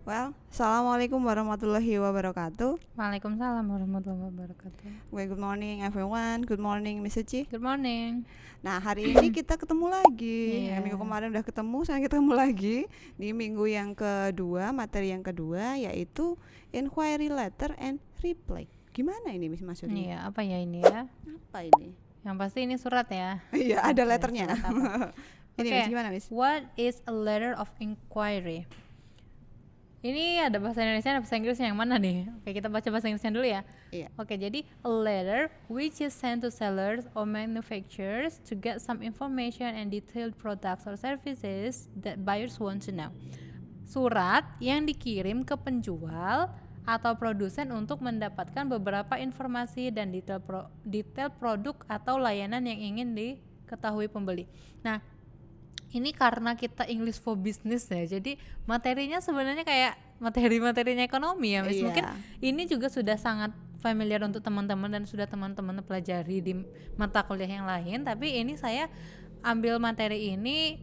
Well, Assalamualaikum warahmatullahi wabarakatuh. Waalaikumsalam warahmatullahi wabarakatuh. Well, good morning everyone. Good morning Miss Uci. Good morning. Nah, hari ini kita ketemu lagi. Iya. Minggu kemarin udah ketemu, sekarang kita ketemu lagi di minggu yang kedua, materi yang kedua yaitu inquiry letter and reply. Gimana ini Miss maksudnya? Iya, apa ya ini ya? Apa ini? Yang pasti ini surat ya. Iya, ada letternya. Ini Oke. Miss, gimana Miss? What is a letter of inquiry? Ini ada bahasa Indonesia dan bahasa Inggrisnya yang mana nih? Oke, kita baca bahasa Inggrisnya dulu ya. Iya. Oke, jadi a letter which is sent to sellers or manufacturers to get some information and detailed products or services that buyers want to know. Surat yang dikirim ke penjual atau produsen untuk mendapatkan beberapa informasi dan detail produk atau layanan yang ingin diketahui pembeli. Nah, ini karena kita English for Business ya, jadi materinya sebenarnya kayak materinya ekonomi ya, Miss. Iya. Mungkin ini juga sudah sangat familiar untuk teman-teman dan sudah teman-teman pelajari di mata kuliah yang lain, tapi ini saya ambil materi ini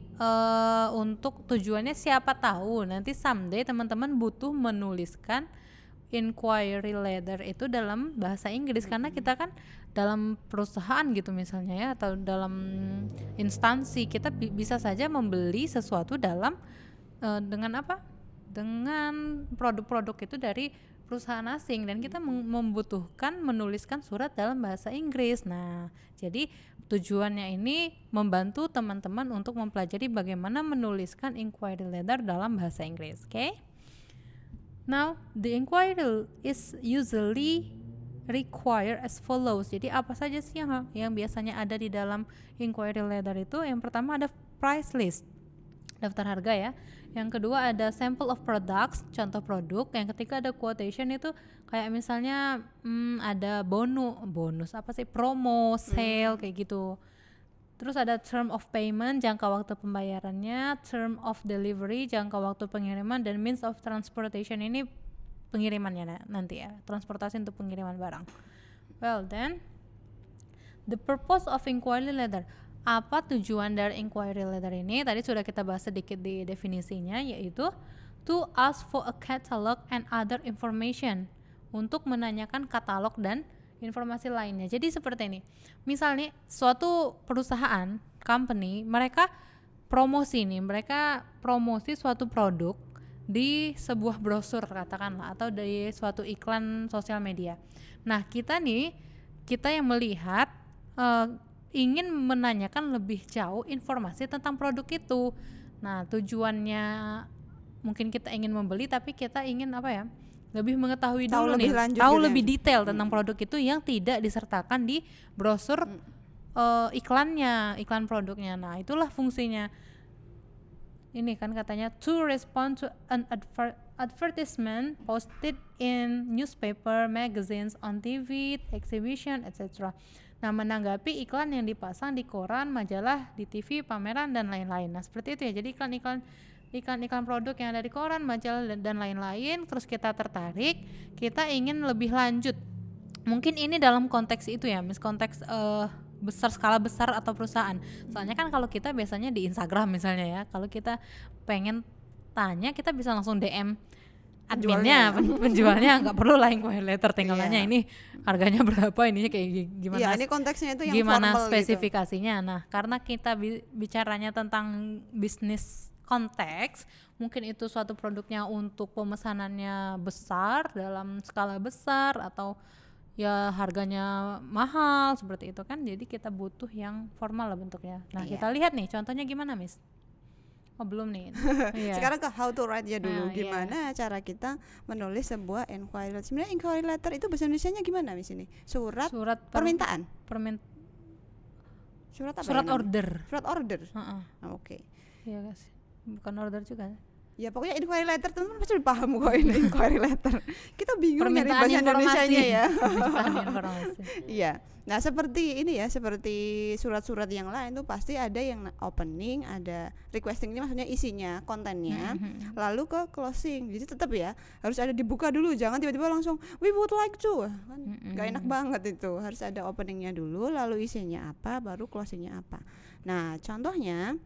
untuk tujuannya siapa tahu nanti someday teman-teman butuh menuliskan inquiry letter itu dalam bahasa Inggris, karena kita kan dalam perusahaan gitu misalnya ya, atau dalam instansi kita bisa saja membeli sesuatu dalam dengan apa? Dengan produk-produk itu dari perusahaan asing dan kita membutuhkan menuliskan surat dalam bahasa Inggris. Nah, jadi tujuannya ini membantu teman-teman untuk mempelajari bagaimana menuliskan inquiry letter dalam bahasa Inggris, oke? Now, the inquiry is usually require as follows. Jadi apa saja sih yang biasanya ada di dalam inquiry letter itu? Yang pertama ada price list, daftar harga ya. Yang kedua ada sample of products, contoh produk. Yang ketiga ada quotation, itu kayak misalnya ada bonus apa sih, promo, sale kayak gitu. Terus ada term of payment, jangka waktu pembayarannya, term of delivery, jangka waktu pengiriman, dan means of transportation, ini pengirimannya nanti ya, transportasi untuk pengiriman barang. Well then, the purpose of inquiry letter. Apa tujuan dari inquiry letter ini? Tadi sudah kita bahas sedikit di definisinya, yaitu to ask for a catalog and other information, untuk menanyakan katalog dan informasi lainnya. Jadi seperti ini, misalnya suatu perusahaan, company, mereka promosi suatu produk di sebuah brosur katakanlah, atau di suatu iklan sosial media. Nah, kita yang melihat ingin menanyakan lebih jauh informasi tentang produk itu. Nah, tujuannya mungkin kita ingin membeli, tapi kita ingin apa ya, lebih mengetahui dulu nih, tahu lebih detail tentang produk itu yang tidak disertakan di brosur iklan produknya. Nah, itulah fungsinya. Ini kan katanya to respond to an advertisement posted in newspaper, magazines, on TV, exhibition, etc. Nah, menanggapi iklan yang dipasang di koran, majalah, di TV, pameran, dan lain-lain. Nah, seperti itu ya. Jadi iklan produk yang ada di koran, majalah, dan lain-lain, terus kita tertarik, kita ingin lebih lanjut. Mungkin ini dalam konteks itu ya, konteks skala besar atau perusahaan. Soalnya kan kalau kita biasanya di Instagram misalnya ya, kalau kita pengen tanya, kita bisa langsung DM adminnya, penjualnya, nggak perlu lah inquiry letter, tinggal nanya ini harganya berapa, ininya kayak gimana. Iya, ini konteksnya itu yang gimana formal spesifikasinya gitu. Nah, karena kita bicaranya tentang bisnis konteks, mungkin itu suatu produknya untuk pemesanannya besar, dalam skala besar, atau ya harganya mahal seperti itu kan, jadi kita butuh yang formal lah bentuknya. Nah, kita lihat nih contohnya gimana, Miss. Oh, belum nih. Iya. Sekarang ke how to write ya dulu. Gimana cara kita menulis sebuah inquiry letter. Sebenarnya inquiry letter itu bahasa Indonesianya gimana Miss ini? Surat permintaan. Surat apa? Surat order. Surat order. Oke. Iya guys. Bukan order juga. Ya pokoknya inquiry letter teman-teman pasti paham kok ini inquiry letter. Kita bingung nyari bahasa Indonesianya ya. Iya. Nah, seperti ini ya, seperti surat-surat yang lain tuh pasti ada yang opening, ada requesting, ini maksudnya isinya, kontennya, lalu ke closing. Jadi tetap ya harus ada dibuka dulu, jangan tiba-tiba langsung we would like to. Kan gak enak banget itu. Harus ada openingnya dulu, lalu isinya apa, baru closingnya apa. Nah, contohnya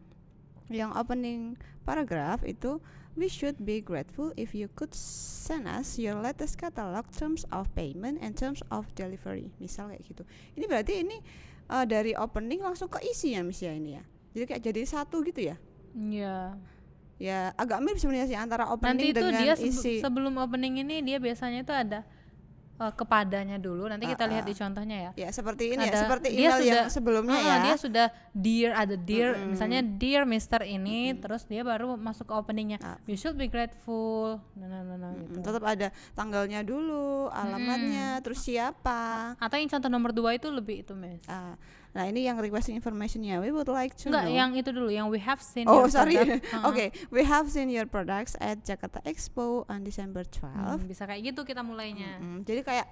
Yang opening paragraph itu, we should be grateful if you could send us your latest catalog, terms of payment and terms of delivery. Misal kayak gitu. Ini berarti ini dari opening langsung ke isi ya Miss ya ini ya. Jadi kayak jadi satu gitu ya. Iya. Ya agak mirip sebenarnya sih antara opening nanti itu dengan dia isi. Sebelum opening ini dia biasanya itu ada kepadanya dulu. Nanti kita lihat di contohnya ya. Ya seperti ini ya, seperti email yang sebelumnya ya. Dia sudah ada dear, misalnya dear Mister ini, terus dia baru masuk ke openingnya. You should be grateful. Gitu. Tetap ada tanggalnya dulu, alamatnya, terus siapa. Atau yang contoh nomor 2 itu lebih itu Miss. Nah ini yang requesting informationnya, we would like to know. yang itu dulu, yang we have seen your product. Oke, we have seen your products at Jakarta Expo on December 12. Bisa kayak gitu kita mulainya. Jadi kayak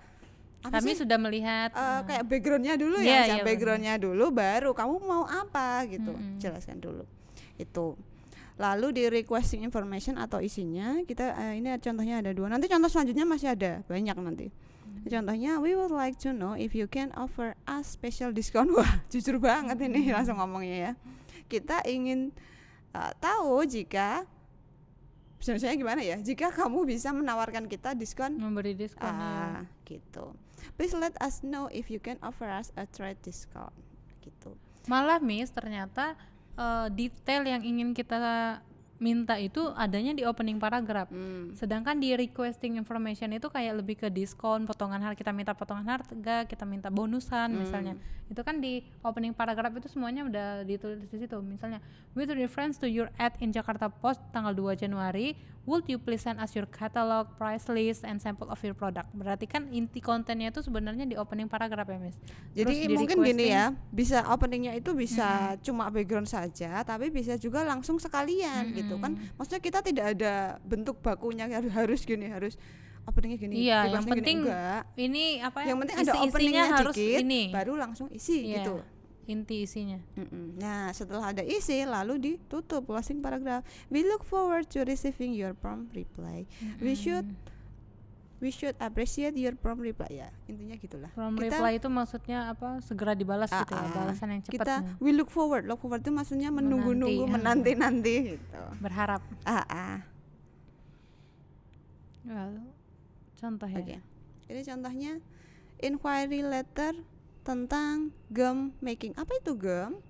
kami sudah melihat kayak backgroundnya dulu ya, backgroundnya dulu, baru kamu mau apa gitu, jelaskan dulu itu. Lalu di requesting information atau isinya kita ini contohnya ada 2. Nanti contoh selanjutnya masih ada banyak nanti. Contohnya, we would like to know if you can offer us special discount. Wah, jujur banget ini langsung ngomongnya ya. Kita ingin tahu jika misalnya gimana ya, jika kamu bisa menawarkan kita diskon, memberi diskon gitu. Please let us know if you can offer us a trade discount gitu. Malah Miss, ternyata detail yang ingin kita minta itu adanya di opening paragraph. Sedangkan di requesting information itu kayak lebih ke diskon, potongan harga, kita minta potongan harga, kita minta bonusan misalnya. Itu kan di opening paragraph itu semuanya udah ditulis di situ. Misalnya, with reference to your ad in Jakarta Post tanggal 2 Januari, would you please send us your catalog, price list, and sample of your product. Berarti kan inti kontennya itu sebenarnya di opening paragraph ya Miss. Jadi mungkin gini ya, bisa openingnya itu bisa cuma background saja, tapi bisa juga langsung sekalian gitu kan. Maksudnya kita tidak ada bentuk bakunya harus gini, harus openingnya gini. Iya, yang penting ini apa ya? Yang penting ada openingnya harus dikit, ini. baru langsung isi gitu. Inti isinya. Nah setelah ada isi lalu ditutup closing paragraph. We look forward to receiving your prompt reply. We should appreciate your prompt reply, ya intinya gitulah. Prompt reply itu maksudnya apa? Segera dibalas gitu ya, balasan yang cepat. Kita we look forward itu maksudnya menunggu-nunggu, menanti-nanti gitu. Berharap. Contoh ya. Okay. Ini contohnya inquiry letter tentang gum making. Apa itu gum?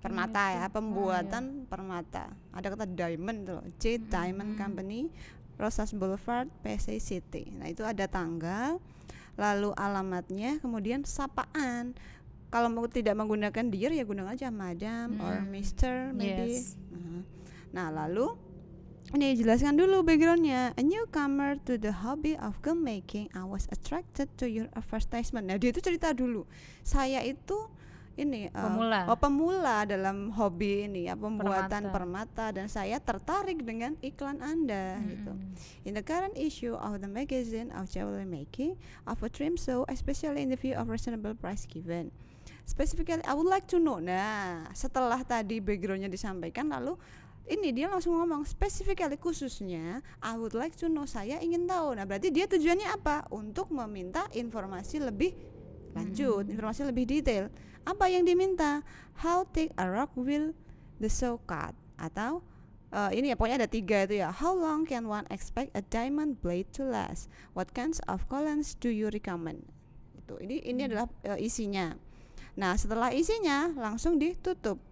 Permata ya, pembuatan permata. Ada kata diamond tuh, Diamond Company, Rosas Boulevard, PC City. Nah itu ada tanggal, lalu alamatnya, kemudian sapaan. Kalau mau tidak menggunakan dear ya gunakan aja madam or Mr. maybe. Nah lalu ini jelaskan dulu backgroundnya. A newcomer to the hobby of gum making, I was attracted to your advertisement. Nah dia itu cerita dulu, saya itu ini pemula dalam hobi ini ya, pembuatan permata, dan saya tertarik dengan iklan Anda gitu. In the current issue of the magazine of jewelry making, of a trim show, especially in the view of reasonable price given. Specifically, I would like to know. Nah setelah tadi backgroundnya disampaikan, lalu ini dia langsung ngomong specifically, khususnya I would like to know, saya ingin tahu. Nah berarti dia tujuannya apa? Untuk meminta informasi lebih lanjut, informasi lebih detail. Apa yang diminta? How thick a rock will the saw cut? Atau ini ya pokoknya ada 3 itu ya. How long can one expect a diamond blade to last? What kinds of coolants do you recommend? Itu ini adalah isinya. Nah setelah isinya langsung ditutup.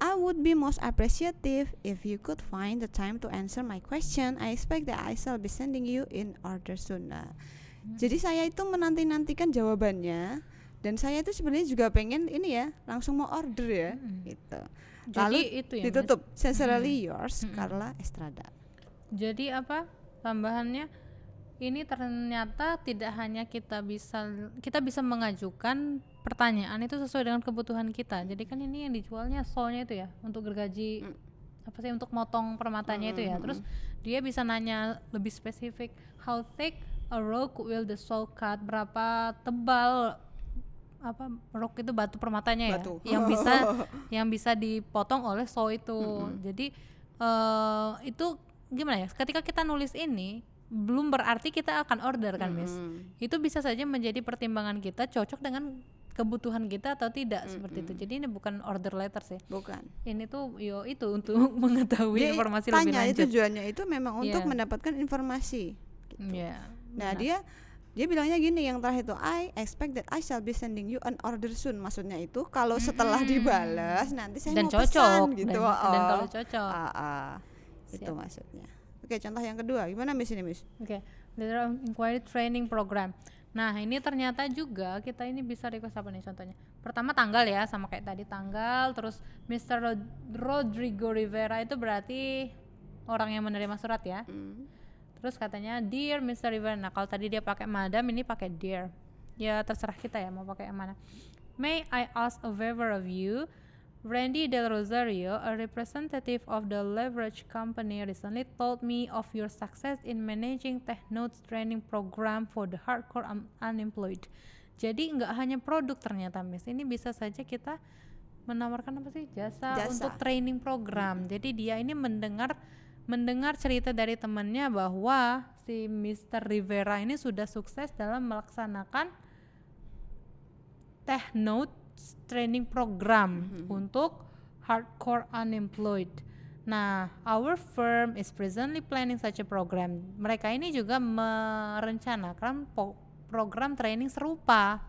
I would be most appreciative if you could find the time to answer my question. I expect that I shall be sending you in order soon. Jadi saya itu menanti-nantikan jawabannya, dan saya itu sebenarnya juga pengen ini ya, langsung mau order ya, gitu. Lalu itu ya, ditutup. Sincerely yours, Carla Estrada. Jadi apa tambahannya? Ini ternyata tidak hanya kita bisa mengajukan pertanyaan itu sesuai dengan kebutuhan kita. Jadi kan ini yang dijualnya soalnya itu ya, untuk gergaji apa sih, untuk motong permatanya itu ya. Terus dia bisa nanya lebih spesifik, how thick a rock will the saw cut? Berapa tebal apa rock itu, batu permatanya ya, yang bisa dipotong oleh saw itu. Jadi itu gimana ya? Ketika kita nulis ini belum berarti kita akan order kan Miss. Itu bisa saja menjadi pertimbangan kita cocok dengan kebutuhan kita atau tidak, seperti itu. Jadi ini bukan order letter sih. Bukan. Ini tuh itu untuk mengetahui informasi lebih lanjut. Tujuannya itu memang untuk mendapatkan informasi. Gitu. Nah dia bilangnya gini yang terakhir itu, I expect that I shall be sending you an order soon. Maksudnya itu kalau setelah dibalas nanti saya dan mau cocok, pesan gitu. Dan kalau cocok. Itu maksudnya. Oke, contoh yang kedua gimana Miss ini Miss? Oke, letter of inquiry training program. Nah ini ternyata juga kita ini bisa request apa nih contohnya. Pertama tanggal ya, sama kayak tadi tanggal. Terus Mr. Rodrigo Rivera itu berarti orang yang menerima surat ya. Terus katanya Dear Mr. Rivera. Nah kalau tadi dia pakai Madam, ini pakai Dear. Ya terserah kita ya mau pakai yang mana. May I ask a favor of you? Randy Del Rosario, a representative of the Leverage Company, recently told me of your success in managing TechNotes training program for the hardcore unemployed. Jadi nggak hanya produk ternyata Miss, ini bisa saja kita menawarkan apa sih jasa untuk training program. Jadi dia ini mendengar cerita dari temannya bahwa si Mr. Rivera ini sudah sukses dalam melaksanakan TechNotes training program untuk hardcore unemployed. Nah, our firm is presently planning such a program. Mereka ini juga merencanakan program training serupa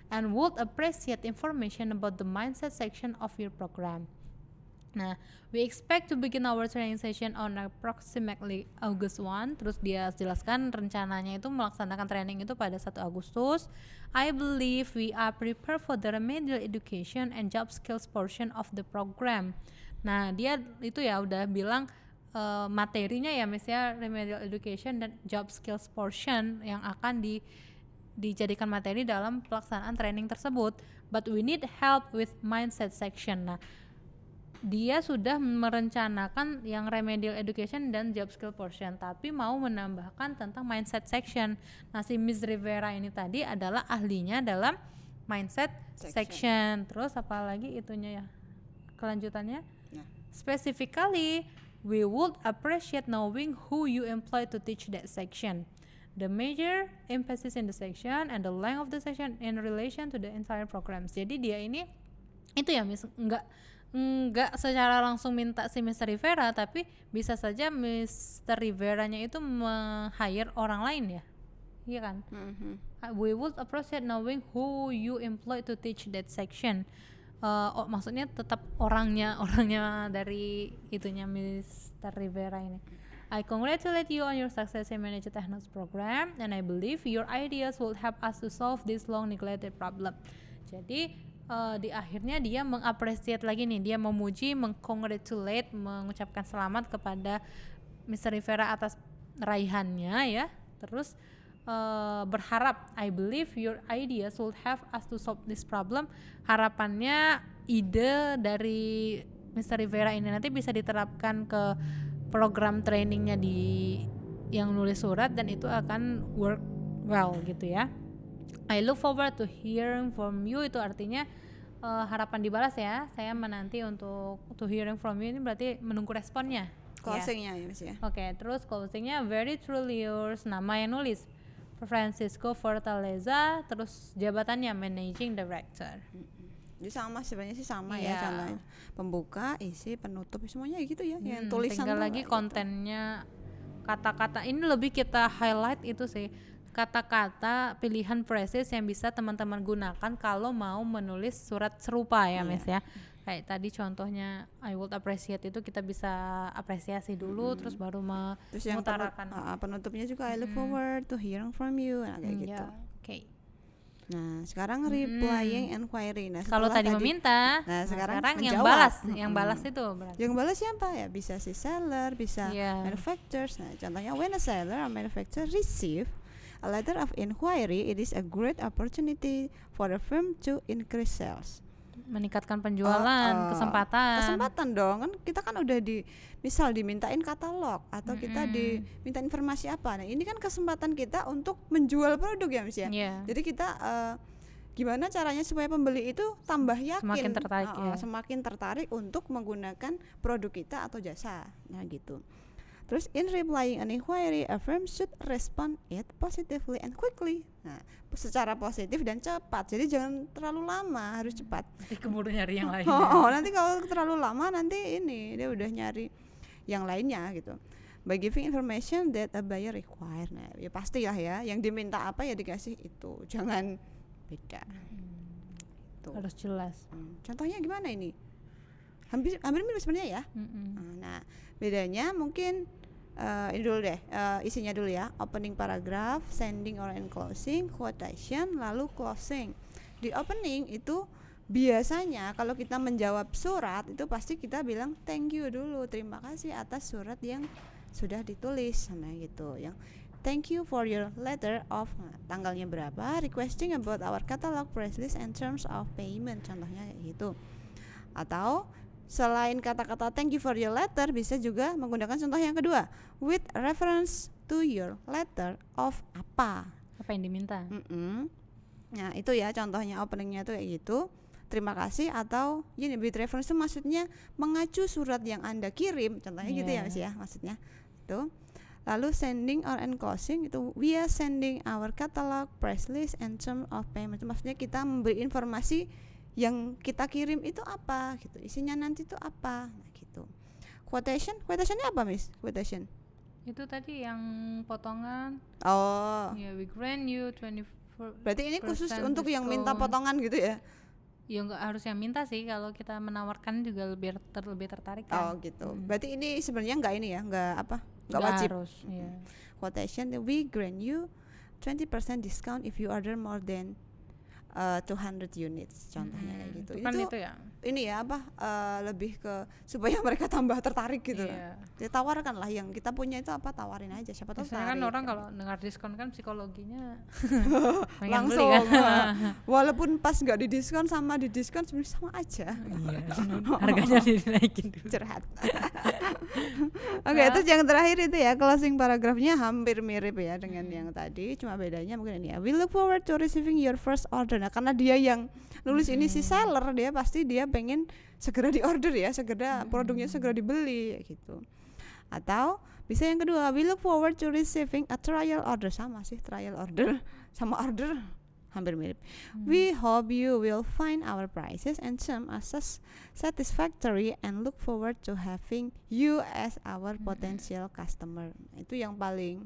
and would appreciate information about the mindset section of your program. Nah, we expect to begin our training session on approximately August 1. Terus dia jelaskan rencananya itu melaksanakan training itu pada 1 Agustus. I believe we are prepared for the remedial education and job skills portion of the program. Nah, dia itu ya udah bilang materinya ya Miss ya, remedial education dan job skills portion yang akan dijadikan materi dalam pelaksanaan training tersebut. But we need help with mindset section. Nah, dia sudah merencanakan yang remedial education dan job skill portion, tapi mau menambahkan tentang mindset section. Nah si Miss Rivera ini tadi adalah ahlinya dalam mindset section. Terus apa lagi itunya ya kelanjutannya? Specifically, we would appreciate knowing who you employ to teach that section, the major emphasis in the section, and the length of the section in relation to the entire programs. Jadi dia ini itu ya Miss, enggak secara langsung minta si Mr. Rivera, tapi bisa saja Mr. Rivera-nya itu hire orang lain ya, iya kan? We would appreciate knowing who you employ to teach that section. Maksudnya tetap orangnya dari itunya Mr. Rivera ini. I congratulate you on your success in managing TechNotes program, and I believe your ideas will help us to solve this long neglected problem. Jadi di akhirnya dia mengapresiasi lagi nih, dia memuji, mengcongratulate, mengucapkan selamat kepada Mr. Rivera atas raihannya ya. Terus berharap, I believe your ideas will help us to solve this problem. Harapannya ide dari Mr. Rivera ini nanti bisa diterapkan ke program trainingnya yang nulis surat, dan itu akan work well gitu ya. I look forward to hearing from you, itu artinya harapan dibalas ya. Saya menanti untuk to hearing from you, ini berarti menunggu responnya. Closingnya ya Mas ya. Oke, terus closingnya very truly yours, nama yang nulis Francisco Fortaleza, terus jabatannya Managing Director. Jadi sama sebenarnya sih sama ya contohnya. Pembuka, isi, penutup semuanya gitu ya. Yang tulisan tinggal lagi kontennya gitu. Kata-kata ini lebih kita highlight itu sih. Kata-kata pilihan phrases yang bisa teman-teman gunakan kalau mau menulis surat serupa ya Miss ya. Kayak tadi contohnya I would appreciate, itu kita bisa apresiasi dulu terus baru mengutarakan. Penutupnya juga I look forward to hearing from you, nah kayak gitu. Okay. Nah sekarang replying inquiry. Nah kalau tadi meminta, sekarang yang balas, yang balas itu berarti. Yang balas siapa ya? Bisa si seller, bisa manufacturers. Nah contohnya when a seller or manufacturer receive a letter of inquiry, it is a great opportunity for the firm to increase sales. Meningkatkan penjualan, kesempatan dong, kan kita kan udah misal dimintain katalog atau kita diminta informasi apa. Nah ini kan kesempatan kita untuk menjual produk ya Mas ya. Jadi kita gimana caranya supaya pembeli itu tambah yakin, semakin tertarik untuk menggunakan produk kita atau jasa. Nah gitu. Terus in replying an inquiry, a firm should respond it positively and quickly. Nah, secara positif dan cepat. Jadi jangan terlalu lama, harus cepat. Nanti keburu nyari yang lain. Nanti kalau terlalu lama nanti ini dia udah nyari yang lainnya gitu. By giving information that a buyer require. Nah, ya pastilah ya, yang diminta apa ya dikasih itu. Jangan beda. Tuh. Harus jelas. Contohnya gimana ini? Hampir mirip sebenarnya ya. Nah, bedanya mungkin ini dulu deh, isinya dulu ya. Opening paragraph, sending or enclosing, quotation, lalu closing. Di opening itu biasanya kalau kita menjawab surat itu pasti kita bilang thank you dulu, terima kasih atas surat yang sudah ditulis, nah gitu. Yang thank you for your letter of, tanggalnya berapa, requesting about our catalog price list and terms of payment, contohnya kayak gitu. Atau selain kata-kata thank you for your letter, bisa juga menggunakan contoh yang kedua, with reference to your letter of apa yang diminta. Nah itu ya contohnya, openingnya tuh kayak gitu. Terima kasih, atau ini with reference itu maksudnya mengacu surat yang Anda kirim, contohnya gitu ya Mas ya, maksudnya itu. Lalu sending or enclosing itu we are sending our catalog, price list and term of payment. Maksudnya kita memberi informasi yang kita kirim itu apa gitu, isinya nanti itu apa, nah, gitu. Quotationnya apa Miss? Quotation itu tadi yang potongan. We grant you 24%. Berarti ini khusus untuk yang minta potongan gitu ya? Ya nggak harus yang minta sih, kalau kita menawarkan juga lebih tertarik kan. Gitu. Berarti ini sebenarnya nggak ini ya, nggak wajib. Harus, Quotation, we grant you 20% discount if you order more than 200 units, contohnya kayak gitu. Itu ya. Ini ya apa, lebih ke supaya mereka tambah tertarik gitu. Jadi tawarkan lah yang kita punya itu apa, tawarin aja, siapa tahu kan orang kalau dengar diskon kan psikologinya langsung beli, kan? Walaupun pas nggak didiskon sama didiskon sebenarnya sama aja. Harganya dinaikin dulu. Curhat. Terus yang terakhir itu ya, closing paragrafnya hampir mirip ya dengan yang tadi, cuma bedanya mungkin ini ya, we look forward to receiving your first order. Nah karena dia yang nulis ini si seller, dia pasti dia pengen segera di order ya, segera produknya segera dibeli gitu. Atau bisa yang kedua, we look forward to receiving a trial order. Sama sih, trial order sama order hampir mirip. We hope you will find our prices and terms as satisfactory and look forward to having you as our potential customer. Itu yang paling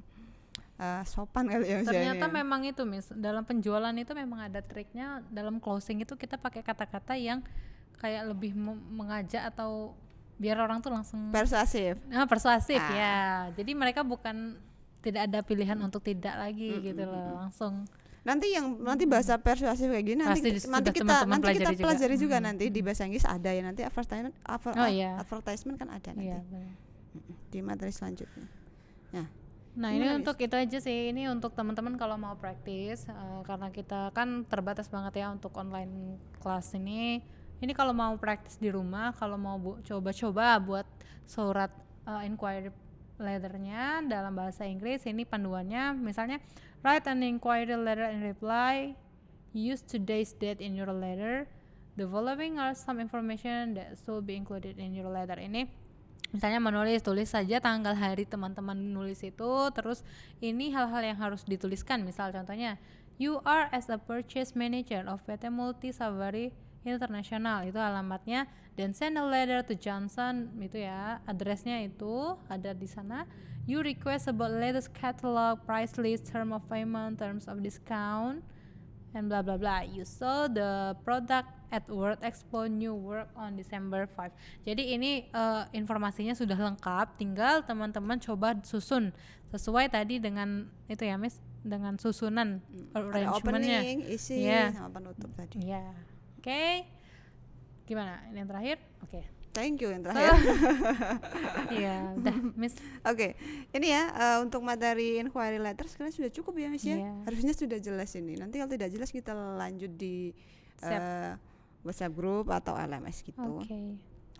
sopan kali ya. Ternyata memang itu Miss, dalam penjualan itu memang ada triknya. Dalam closing itu kita pakai kata-kata yang kayak lebih mengajak atau biar orang tuh langsung persuasif. Persuasif ya. Jadi mereka tidak ada pilihan untuk tidak lagi gitu loh, langsung. Nanti bahasa persuasif kayak gini nanti kita pelajari juga nanti di bahasa Inggris ada ya, nanti advertisement kan ada nanti. Di materi selanjutnya. Nah ini untuk itu aja sih, ini untuk teman-teman kalau mau praktis, karena kita kan terbatas banget ya untuk online kelas ini. Ini kalau mau praktis di rumah, kalau mau coba-coba buat surat inquiry letternya dalam bahasa Inggris, ini panduannya misalnya write an inquiry letter and reply, use today's date in your letter, the following are some information that should be included in your letter. Ini misalnya tulis saja tanggal hari teman-teman nulis itu, terus ini hal-hal yang harus dituliskan. Misal contohnya, you are as a purchase manager of PT Multi Safari International, itu alamatnya, dan send a letter to Johnson, itu ya, addressnya itu ada di sana. You request about latest catalog, price list, term of payment, terms of discount, and bla bla bla. You saw the product at World Expo New Work on December 5. Jadi ini informasinya sudah lengkap, tinggal teman-teman coba susun sesuai tadi dengan itu ya Miss, dengan susunan arrangementnya, opening, isi, sama penutup tadi. Oke. Gimana? Ini yang terakhir? Oke. Thank you yang terakhir. Iya, udah Miss. Ini ya untuk materi inquiry letter sekarang sudah cukup ya Miss ya. Harusnya sudah jelas ini. Nanti kalau tidak jelas kita lanjut di WhatsApp group atau LMS gitu.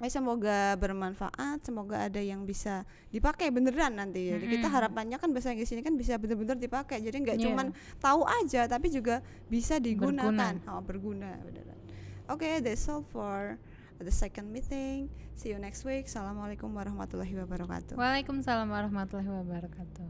Semoga bermanfaat, semoga ada yang bisa dipakai beneran nanti. Jadi kita harapannya kan bahasa Inggris ini kan bisa benar-benar dipakai. Jadi nggak cuman tahu aja, tapi juga bisa digunakan, berguna beneran. That's all for the second meeting. See you next week. Assalamualaikum warahmatullahi wabarakatuh. Waalaikumsalam warahmatullahi wabarakatuh.